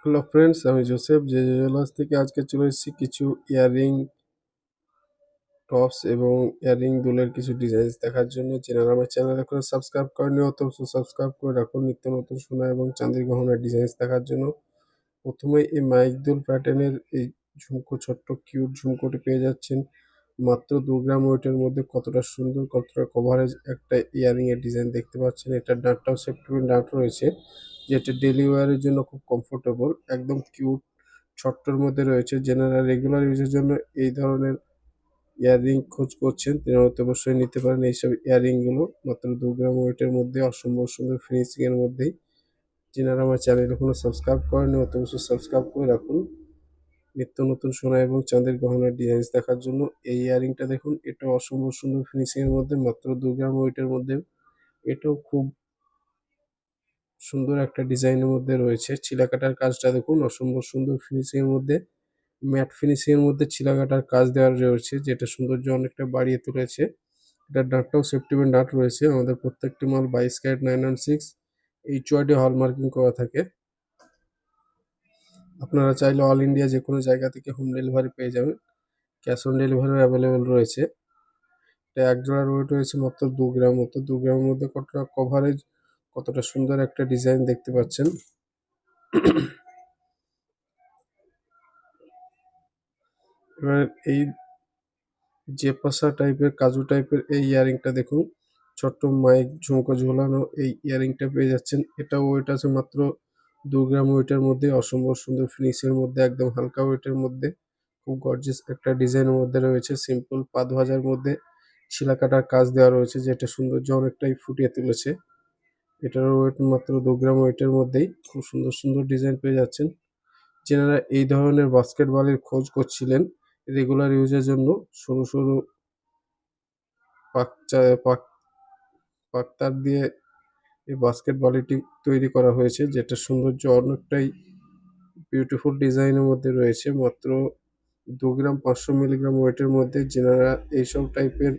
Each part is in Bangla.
হ্যালো ফ্রেন্ডস, আমি জোসেফ জুয়েলার্স থেকে আজকে চলে এসেছি কিছু ইয়াররিং টপস এবং ইয়াররিং দুলের কিছু ডিজাইনস দেখার জন্য। যারা আমার চ্যানেল এখনো সাবস্ক্রাইব করেনি অবশ্যই সাবস্ক্রাইব করে রাখুন নিত্য নতুন সোনা এবং চাঁদির গহনার ডিজাইনস দেখার জন্য। প্রথমে এই মাইক দুল প্যাটার্নের এই ঝুমকো, ছোট্ট কিউট ঝুমকোটি পেয়ে যাচ্ছেন মাত্র 2 গ্রাম ওয়েটের মধ্যে। কতটা সুন্দর, কতটা কভারেজ একটা ইয়াররিং এর ডিজাইন দেখতে পাচ্ছেন। এটার নাটটাও সেফটি নাট রয়েছে, যেটা ডেলি ওয়্যারের জন্য খুব কমফোর্টেবল, একদম কিউট ছোট্টর মধ্যে রয়েছে। যারা রেগুলার ইউজের জন্য এই ধরনের ইয়াররিং খোঁজ করছেন তারা অবশ্যই নিতে পারেন এইসব ইয়াররিং গুলো। মাত্র 2 গ্রাম ওয়েটের মধ্যে, অসম্ভব সুন্দর ফিনিশিং এর মধ্যেই। যারা আমার চ্যানেল এখনো সাবস্ক্রাইব করেনি অবশ্যই সাবস্ক্রাইব করে রাখুন নিত্য নতুন সোনা এবং চাঁদের গহনার ডিজাইনস দেখার জন্য। এই ইয়াররিংটা দেখুন, এটা অসম্ভব সুন্দর ফিনিশিং এর মধ্যে, মাত্র 2 গ্রাম ওয়েটের মধ্যে। এটাও খুব সুন্দর একটা ডিজাইনের মধ্যে রয়েছে। চিলাকাটার কাজটা দেখুন, অসম্ভব সুন্দর ফিনিশিং এর মধ্যে, ম্যাট ফিনিশিং এর মধ্যে চিলাকাটার কাজ দেওয়া রয়েছে, যেটা সৌন্দর্য অনেকটা বাড়িয়ে তুলেছে। এটার নাটটাও সেফটি পিন নাট রয়েছে। আমাদের প্রত্যেকটি মাল 22 ক্যারেট 916 HUID হলমার্কিং করা থাকে। আপনারা চাইলে অল ইন্ডিয়া যে কোনো জায়গা থেকে হোম ডেলিভারি পেয়ে যাবেন। ক্যাশ অন ডেলিভারিও অ্যাভেলেবেল রয়েছে। এটা এক জোড়ার ওয়েট রয়েছে মাত্র 2 গ্রাম মতো। 2 গ্রামের মধ্যে কতটা কভারেজ, কতটা সুন্দর একটা ডিজাইন দেখতে পাচ্ছেন। এবার এই জেপাসা টাইপের, কাজু টাইপের এই ইয়ারিংটা দেখুন, ছোট্ট মাইক ঝুমকো ঝোলানো এই ইয়ারিংটা পেয়ে যাচ্ছেন। এটা ওয়েট আছে মাত্র 2 গ্রাম ওয়েটের মধ্যে, অসম্ভব সুন্দর ফিনিশের মধ্যে, একদম হালকা ওয়েটের মধ্যে, খুব গর্জিয়াস একটা ডিজাইনের মধ্যে রয়েছে। সিম্পল পাত ভাজার মধ্যে শিলা কাটার কাজ দেওয়া রয়েছে, যেটা সৌন্দর্য অনেকটাই ফুটিয়ে তুলেছে। এটার ওয়েট মাত্র 2 গ্রাম ওয়েটের মধ্যেই খুব সুন্দর সুন্দর ডিজাইন পেয়ে যাচ্ছেন। যারা এই ধরনের বাস্কেটবলের খোঁজ করছিলেন রেগুলার ইউজের জন্য, সরু সরু পাকতার দিয়ে এই বাস্কেট বলটি তৈরি করা হয়েছে, যেটা সৌন্দর্য অনেকটাই বিউটিফুল ডিজাইনের মধ্যে রয়েছে। মাত্র 2 গ্রাম 500 মিলিগ্রাম ওয়েটের মধ্যে। যারা এইসব টাইপের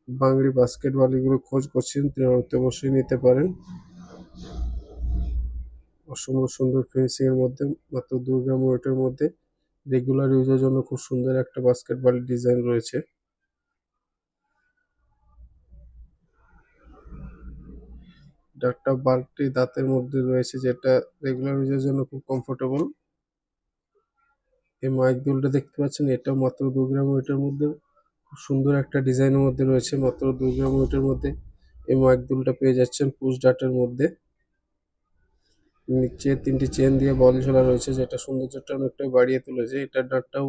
বাঙড়ি বাস্কেট বলগুলো খোঁজ করছেন তারা অবশ্যই নিতে পারেন। অসম্ভব সুন্দর ফিনিশিং এর মধ্যে, মাত্র 2 গ্রাম ওয়েটের মধ্যে, রেগুলার ইউজের জন্য খুব সুন্দর একটা বাস্কেট বল ডিজাইন রয়েছে। একটা বাল্টি দাঁতের মধ্যে রয়েছে, যেটা রেগুলার ইউজের জন্য খুব কমফোর্টেবল। এই মাইক দুলটা দেখতে পাচ্ছেন, এটাও মাত্র 2 গ্রাম ওয়েটের মধ্যে, খুব সুন্দর একটা ডিজাইনের মধ্যে রয়েছে। মাত্র 2 গ্রাম ওয়েটের মধ্যে এই মাইক দুলটা পেয়ে যাচ্ছেন পুশ ডাটের মধ্যে। নিচে 3টি চেন দিয়ে বল ঝোলা রয়েছে, যেটা সৌন্দর্যটা অনেকটাই বাড়িয়ে তুলেছে। এটার ডাটটাও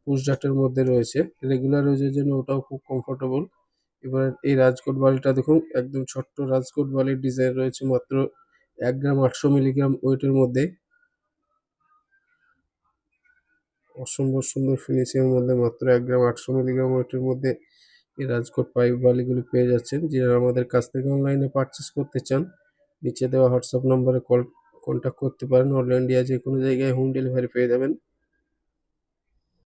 পুশ ডাটের মধ্যে রয়েছে, রেগুলার ইউজের জন্য ওটাও খুব কমফোর্টেবল। এবার এই রাজকোট বালিটা দেখুন, একদম ছোট্ট রাজকোট বালির ডিজাইন রয়েছে, মাত্র 1 গ্রাম 800 মিলিগ্রাম ওয়েটের মধ্যে। অসম্ভব সুন্দর ফিনিশিং এর মধ্যে, মাত্র 1 গ্রাম 800 মিলিগ্রাম ওয়েটের মধ্যে এই রাজকোট পাইপ বালিগুলি পেয়ে যাচ্ছেন। যারা আমাদের কাছ থেকে অনলাইনে পারচেস করতে চান, নিচে দেওয়া হোয়াটসঅ্যাপ নম্বরে কন্ট্যাক্ট করতে পারেন। অল ইন্ডিয়া যে কোনো জায়গায় হোম ডেলিভারি পেয়ে যাবেন।